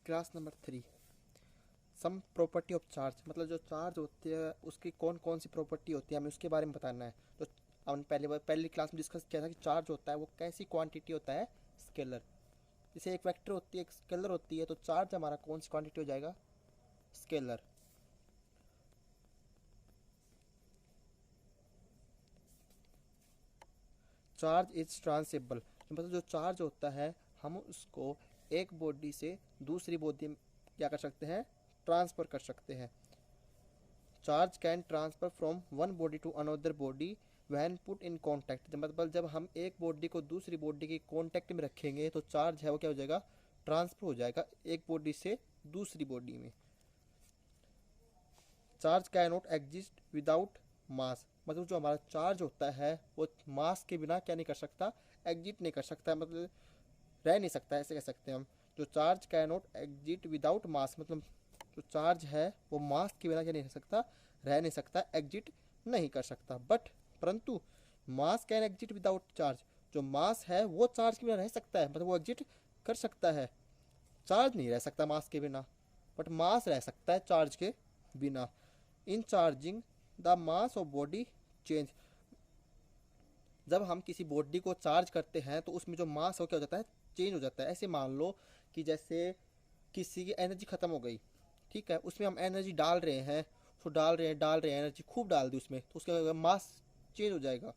Class number 3 sum property of charge, मतलब जो charge होती है उसकी कौन कौन सी प्रॉपर्टी होती है हमें उसके बारे में बताना है। तो हमने पहली क्लास में डिस्कस किया था कि चार्ज होता है वो कैसी क्वांटिटी होता है, स्केलर। जैसे एक वेक्टर होती है, एक स्केलर होती है, तो चार्ज हमारा कौन सी क्वांटिटी हो जाएगा, स्केलर। चार्ज इज ट्रांसेबल, मतलब जो चार्ज होता है हम उसको एक बॉडी से दूसरी बॉडी में क्या कर सकते हैं, ट्रांसफ़र कर सकते हैं। Charge can transfer from one body to another body when put in contact, मतलब जब हम एक बॉडी को दूसरी बॉडी के कॉन्टैक्ट में रखेंगे तो चार्ज है वो क्या हो जाएगा, ट्रांसफ़र हो जाएगा एक बॉडी से दूसरी बॉडी में। Charge can not exist without mass, मतलब जो हमारा चार्ज होता है वो मास के बिना क्या नहीं कर सकता, एग्जिट नहीं कर सकता, मतलब रह नहीं सकता, ऐसे कह सकते हैं हम। जो charge can not exit without mass, मतलब जो चार्ज है वो मास के बिना क्या नहीं रह सकता, रह नहीं सकता, एग्जिट नहीं कर सकता। बट परंतु मास कैन एग्जिट विदाउट चार्ज, जो मास है वो चार्ज के बिना रह सकता है, मतलब वो एग्जिट कर सकता है। चार्ज नहीं रह सकता मास के बिना, बट मास रह सकता है चार्ज के बिना। In charging the mass of body change, जब हम किसी बॉडी को चार्ज करते हैं तो उसमें जो मास हो क्या हो जाता है, चेंज हो जाता है। ऐसे मान लो कि जैसे किसी की एनर्जी ख़त्म हो गई, ठीक है, उसमें हम एनर्जी डाल रहे हैं, उसको डाल रहे हैं एनर्जी खूब डाल दी उसमें, तो उसका मास चेंज हो जाएगा।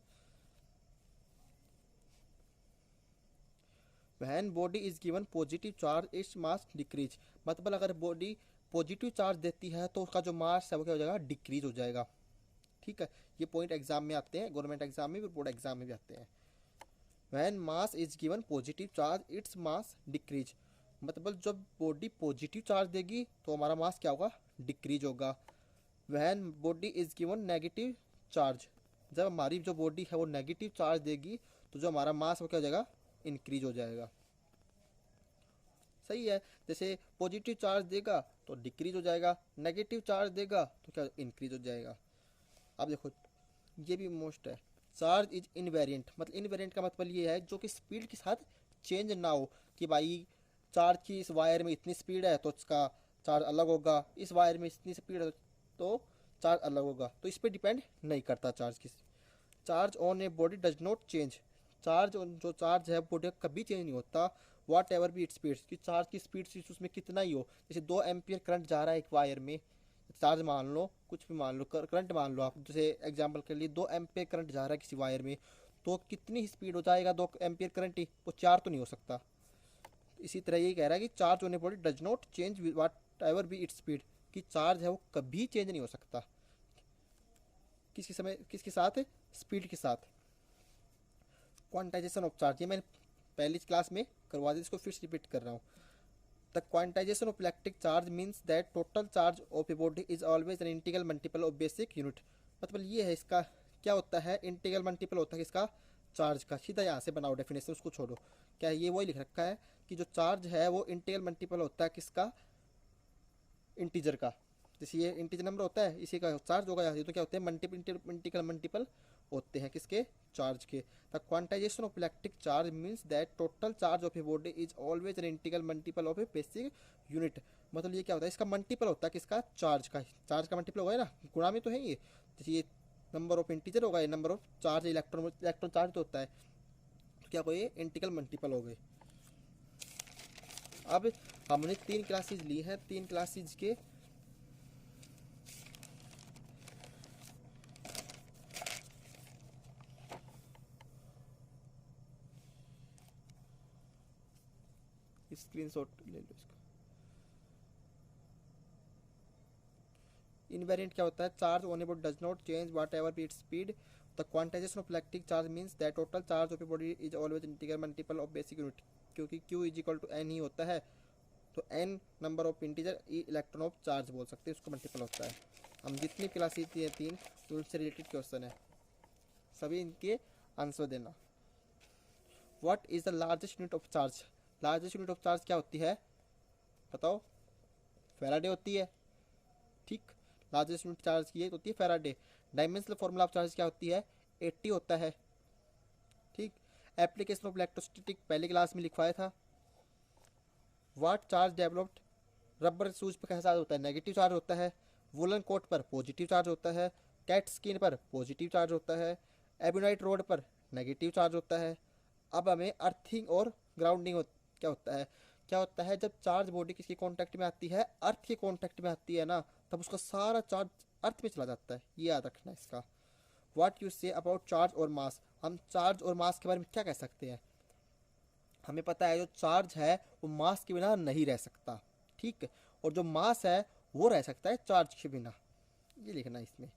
When body is given positive charge its mass decrease, मतलब अगर बॉडी पॉजिटिव चार्ज देती है तो उसका जो मास है वो क्या हो जाएगा, डिक्रीज हो जाएगा। ठीक है, ये पॉइंट एग्जाम में आते हैं, गवर्नमेंट एग्जाम में भी, बोर्ड एग्जाम में भी आते हैं। When mass is given positive charge its mass decrease, मतलब जब बॉडी पॉजिटिव चार्ज देगी तो हमारा मास क्या होगा, डिक्रीज होगा। When body is given negative charge, जब हमारी जो बॉडी है वो नेगेटिव चार्ज देगी तो जो हमारा मास वो क्या हो जाएगा, इंक्रीज हो जाएगा। सही है, जैसे पॉजिटिव चार्ज देगा तो डिक्रीज हो जाएगा, नेगेटिव चार्ज देगा तो क्या इंक्रीज हो जाएगा। अब देखो ये भी मोस्ट है, चार्ज इज इनवेरिएंट, मतलब इनवेरिएंट का मतलब ये है जो कि स्पीड के साथ चेंज ना हो, कि भाई चार्ज की इस वायर में इतनी स्पीड है तो इसका चार्ज अलग होगा, इस वायर में इतनी स्पीड है तो चार्ज अलग होगा, तो इस पर डिपेंड नहीं करता चार्ज की। Charge on a body does not change, charge जो चार्ज है बॉडी का कभी चेंज नहीं होता। वाट एवर भी इट स्पीड, कि चार्ज की स्पीड उसमें कितना ही हो, जैसे 2 एम्पियर करंट जा रहा है एक वायर में, चार्ज मान लो, कुछ भी मान लो, करंट मान लो आप, जैसे एग्जांपल के लिए 2 एम्पियर करंट जा रहा है किसी वायर में, तो कितनी ही स्पीड हो जाएगा 2 एम्पियर करंट ही, वो चार तो नहीं हो सकता। इसी तरह यही कह रहा है कि चार्ज होने body does not change whatever be it speed, कि चार्ज है वो कभी चेंज नहीं हो सकता, किसके समय, किसके साथ, स्पीड के साथ। क्वांटाइजेशन ऑफ चार्ज, ये मैंने पहली क्लास में करवा दी, इसको फिर से रिपीट कर रहा हूँ। The quantization of electric charge means that total charge of a body is always an integral multiple of basic unit, मतलब ये है इसका क्या होता है, इंटीग्रल मल्टीपल होता है किसका, चार्ज का। सीधा यहाँ से बनाओ डेफिनेशन, उसको छोड़ो, क्या है ये वही लिख रखा है कि जो चार्ज है वो इंटीग्रल मल्टीपल होता है किसका, इंटीजर का। जैसे ये इंटीजर नंबर होता है इसी का चार्ज होगा, ये तो क्या होते हैं, इंटीग्रल मल्टीपल होते हैं किसके, चार्ज के। The quantization of electric charge means that total charge of a body is always an integral multiple of A basic unit, मतलब ये क्या होता है, इसका मल्टीपल होता है किसका, चार्ज का। चार्ज का मल्टीपल होगा ना, गुणा में तो है ये, जैसे ये नंबर ऑफ इंटीजर होगा, ये number of charge, electron charge तो होता है, तो क्या कोई इंटीग्रल मल्टीपल हो गए। अब हमने 3 क्लासेज ली हैं, 3 क्लासेज के स्क्रीनशॉट ले लो इसका। इनवेरिएंट क्या होता है, charge on a body does not change whatever be its speed. The quantization of electric charge means that total charge of a body is always integral multiple of basic unit, क्योंकि Q is equal to n ही होता है, तो n number of integer e electron of charge बोल सकते हैं, उसको multiple होता है। हम जितनी क्लास दी है 3, उनसे रिलेटेड क्वेश्चन है, सभी इनके आंसर देना। What is the largest unit of charge, largest unit of charge क्या होती है बताओ, फैराडे होती है, ठीक, लार्जेस्ट यूनिट चार्ज की होती है Faraday. Dimensional formula of charge क्या होती है, 80 होता है, ठीक। एप्लीकेशन ऑफ इलेक्ट्रोस्टैटिक पहले क्लास में लिखवाया था। What charge developed rubber shoes पर कैसा चार्ज होता है, नेगेटिव चार्ज होता है। वुलन कोट पर पॉजिटिव चार्ज होता है। कैट स्किन पर पॉजिटिव चार्ज होता है। एबोनाइट रोड पर नेगेटिव चार्ज होता है। अब हमें अर्थिंग और ग्राउंडिंग क्या होता है, क्या होता है जब चार्ज बॉडी किसके कांटेक्ट में आती है, अर्थ के कांटेक्ट में आती है ना, तब उसका सारा चार्ज अर्थ में चला जाता है, ये याद रखना इसका। What you say about charge और मास, हम चार्ज और मास के बारे में क्या कह सकते हैं, हमें पता है जो चार्ज है वो मास के बिना नहीं रह सकता, ठीक है, और जो मास है वो रह सकता है चार्ज के बिना, ये लिखना है इसमें।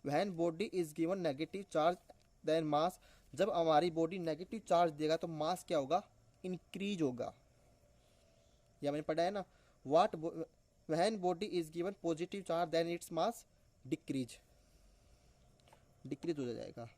When body is given negative charge then mass, जब हमारी बॉडी नेगेटिव चार्ज देगा तो मास क्या होगा, इंक्रीज होगा, ये मैंने पढ़ा है ना। What when body is given positive charge then its mass decrease, decrease हो जाएगा।